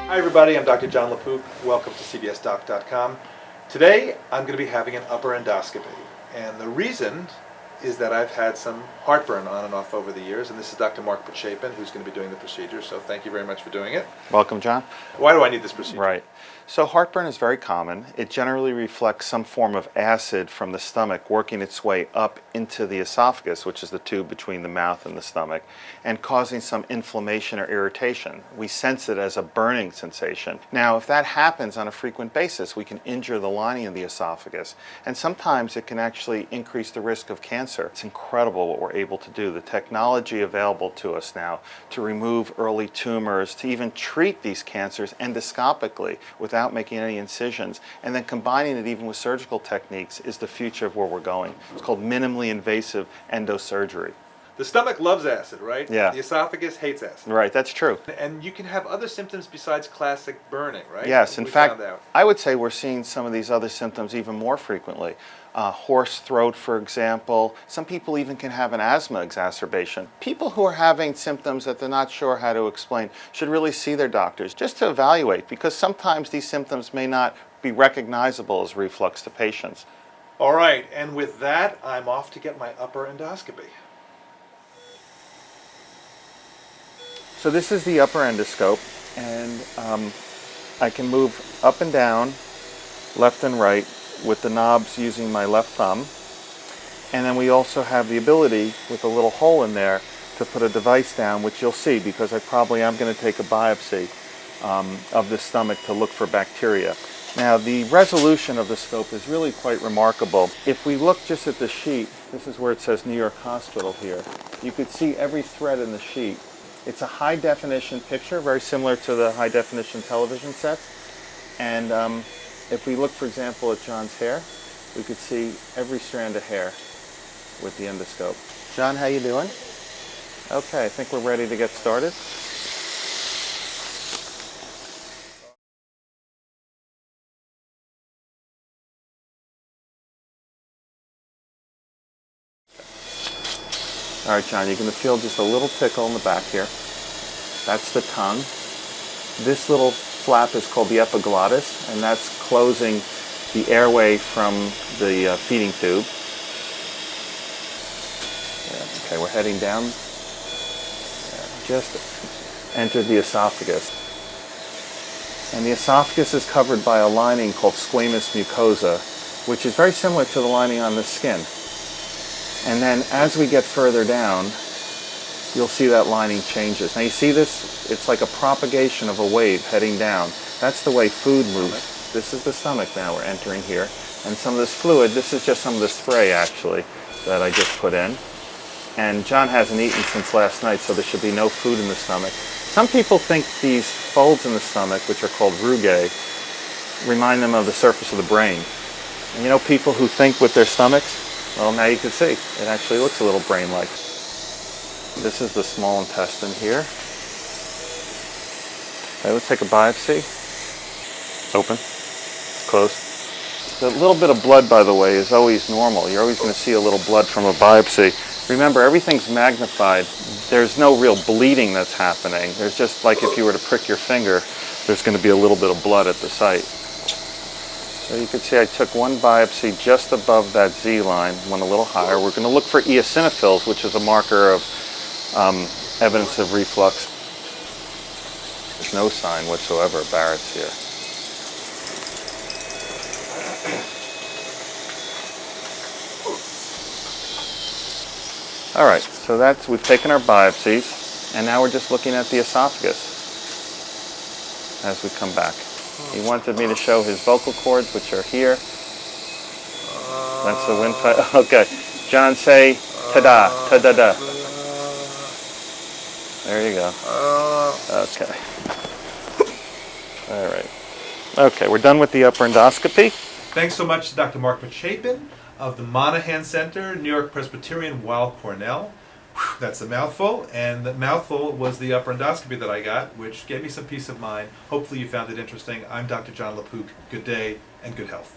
Hi everybody, I'm Dr. Jon LaPook. Welcome to cbsdoc.com. Today I'm going to be having an upper endoscopy, and the reason is that I've had some heartburn on and off over the years, and this is Dr. Pochapin who's going to be doing the procedure, so thank you very much for doing it. Welcome, John. Why do I need this procedure? Right. So heartburn is very common. It generally reflects some form of acid from the stomach working its way up into the esophagus, which is the tube between the mouth and the stomach, and causing some inflammation or irritation. We sense it as a burning sensation. Now, if that happens on a frequent basis, we can injure the lining of the esophagus, and sometimes it can actually increase the risk of cancer. It's incredible what we're able to do. The technology available to us now to remove early tumors, to even treat these cancers endoscopically without making any incisions, and then combining it even with surgical techniques is the future of where we're going. It's called minimally invasive endosurgery. The stomach loves acid, right? Yeah. The esophagus hates acid. Right, that's true. And you can have other symptoms besides classic burning, right? Yes, in We fact, found out. I would say we're seeing some of these other symptoms even more frequently. Hoarse throat, for example. Some people even can have an asthma exacerbation. People who are having symptoms that they're not sure how to explain should really see their doctors just to evaluate, because sometimes these symptoms may not be recognizable as reflux to patients. All right, and with that, I'm off to get my upper endoscopy. So this is the upper endoscope, and I can move up and down, left and right, with the knobs using my left thumb. And then we also have the ability, with a little hole in there, to put a device down, which you'll see because I probably am going to take a biopsy of the stomach to look for bacteria. Now, the resolution of the scope is really quite remarkable. If we look just at the sheet, this is where it says New York Hospital here, you could see every thread in the sheet. It's a high definition picture, very similar to the high definition television sets. And if we look, for example, at John's hair, we could see every strand of hair with the endoscope. John, how you doing? Okay, I think we're ready to get started. All right, John, you're going to feel just a little tickle in the back here. That's the tongue. This little flap is called the epiglottis, and that's closing the airway from the feeding tube. Yeah, okay, we're heading down. Just entered the esophagus. And the esophagus is covered by a lining called squamous mucosa, which is very similar to the lining on the skin. And then as we get further down, you'll see that lining changes. Now you see this? It's like a propagation of a wave heading down. That's the way food moves. This is the stomach now we're entering here. And some of this fluid, this is just some of the spray actually that I just put in. And John hasn't eaten since last night, so there should be no food in the stomach. Some people think these folds in the stomach, which are called rugae, remind them of the surface of the brain. And you know people who think with their stomachs? Well, now you can see. It actually looks a little brain-like. This is the small intestine here. Okay, let's take a biopsy. Open. Close. The little bit of blood, by the way, is always normal. You're always going to see a little blood from a biopsy. Remember, everything's magnified. There's no real bleeding that's happening. There's just like if you were to prick your finger, there's going to be a little bit of blood at the site. So you can see I took one biopsy just above that Z line, went a little higher. We're going to look for eosinophils, which is a marker of evidence of reflux. There's no sign whatsoever of Barrett's here. All right, so we've taken our biopsies, and now we're just looking at the esophagus as we come back. He wanted me to show his vocal cords, which are here. That's the windpipe. Okay, John, say ta-da, ta-da-da. There you go. Okay. All right. Okay, we're done with the upper endoscopy. Thanks so much to Dr. Mark Pochapin of the Monahan Center, New York Presbyterian Weill Cornell. Whew, that's a mouthful, and the mouthful was the upper endoscopy that I got, which gave me some peace of mind. Hopefully you found it interesting. I'm Dr. Jon LaPook. Good day and good health.